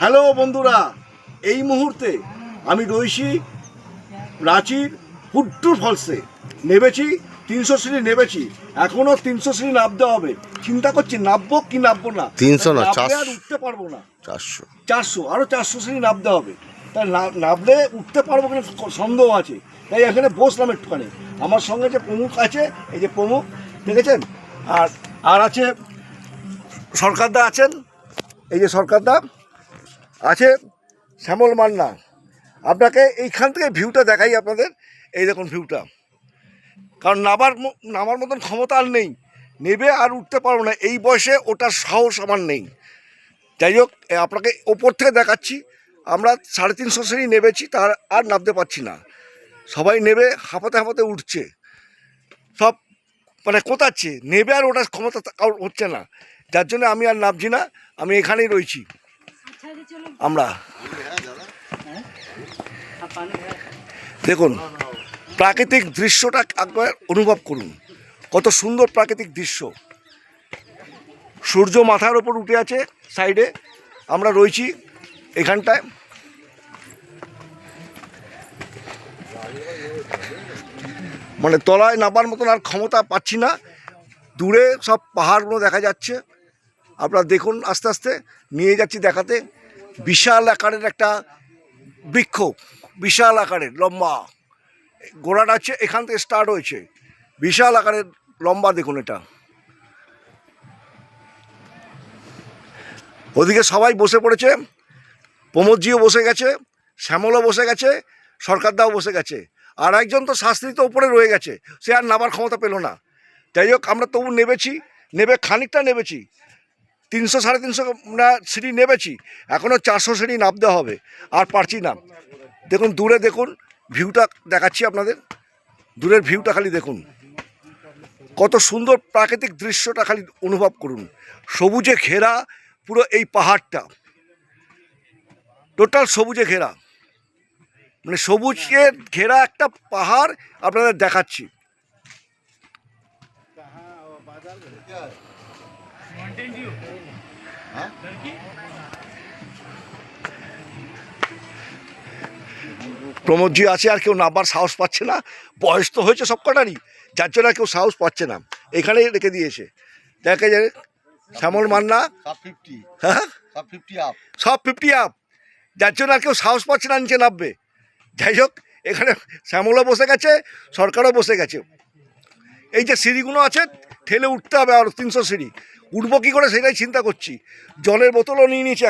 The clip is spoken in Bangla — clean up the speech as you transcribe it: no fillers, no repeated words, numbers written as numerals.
হ্যালো বন্ধুরা, এই মুহূর্তে আমি রয়েছি রাঁচির হুড্ডুর ফলসে। নেমেছি 300 সিঁড়ি নেমেছি, এখনো 300 সিঁড়ি নামতে হবে। চিন্তা করছি নামবো কি নামবো না। 300 না, নামলে 400 আর উঠতে পারবো না। 400 আরও 400 সিঁড়ি নামতে হবে। তাই নামলে উঠতে পারবো কিনা সন্দেহ আছে। তাই এখানে বসলাম একটুখানি। আমার সঙ্গে যে প্রমুখ আছে, এই যে প্রমুখ দেখেছেন, আর আছে সরকারদা আছেন, এই যে সরকারদা আছে, শ্যামল মান্না। আপনাকে এইখান থেকে ভিউটা দেখাই আপনাদের। এই দেখুন ভিউটা, কারণ নামার মতন ক্ষমতা আর নেই। নেবে আর উঠতে পারবো না, এই বয়সে ওটার সাহস আমার নেই। যাই হোক, আপনাকে ওপর থেকে দেখাচ্ছি। আমরা 350 সিঁড়ি নেমেছি, তার আর নামতে পারছি না। সবাই নেবে হাঁপাতে হাঁপাতে উঠছে, সব মানে কোথাচ্ছে, নেবে আর ওটার ক্ষমতা হচ্ছে না। যার জন্য আমি আর নামছি না, আমি এখানেই রয়েছি। আমরা দেখুন প্রাকৃতিক দৃশ্যটা একবার অনুভব করুন, কত সুন্দর প্রাকৃতিক দৃশ্য। সূর্য মাথার ওপর উঠে আছে সাইডে, আমরা রয়েছি এখানটায়। মানে তলায় নামার মতন আর ক্ষমতা পাচ্ছি না। দূরে সব পাহাড়গুলো দেখা যাচ্ছে, আপনারা দেখুন। আস্তে আস্তে নিয়ে যাচ্ছি দেখাতে। বিশাল আকারের একটা বৃক্ষ, বিশাল আকারের লম্বা। গোড়াটা আছে এখান থেকে স্টার্ট হয়েছে, বিশাল আকারের লম্বা। দেখুন এটা। ওদিকে সবাই বসে পড়েছে, প্রমোদজিও বসে গেছে, শ্যামলও বসে গেছে, সরকারদাও বসে গেছে। আর একজন তো শাস্ত্রী তো উপরে রয়ে গেছে, সে আর নামার ক্ষমতা পেল না। যাই হোক, আমরা তবু নেমেছি, নেবে খানিকটা নেমেছি। 300 350 না সিঁড়ি নেমেছি, এখনও 400 সিঁড়ি নামতে হবে, আর পারছি না। দেখুন দূরে, দেখুন ভিউটা দেখাচ্ছি আপনাদের। দূরের ভিউটা খালি দেখুন, কত সুন্দর প্রাকৃতিক দৃশ্যটা খালি অনুভব করুন। সবুজে ঘেরা পুরো এই পাহাড়টা, টোটাল সবুজে ঘেরা, মানে সবুজের ঘেরা একটা পাহাড় আপনাদের দেখাচ্ছি। প্রমোদজি আছে, আর কেউ নামবার সাহস পাচ্ছে না। বয়স তো হয়েছে সব কটারই, যার জন্য আর কেউ সাহস পাচ্ছে না। এখানেই রেখে দিয়েছে, দেখে যে শ্যামল মান্না। হ্যাঁ, সব 50 আপ, যার জন্য আর কেউ সাহস পাচ্ছে না নিচে নামবে। যাই হোক, এখানে শ্যামলও বসে গেছে, সরকারও বসে গেছে। এই যে সিঁড়িগুলো আছে, ঠেলে উঠতে হবে আর 300 সিঁড়ি। উঠবো কী করে সেটাই চিন্তা করছি। জলের বোতলও নিয়ে নিয়েছি।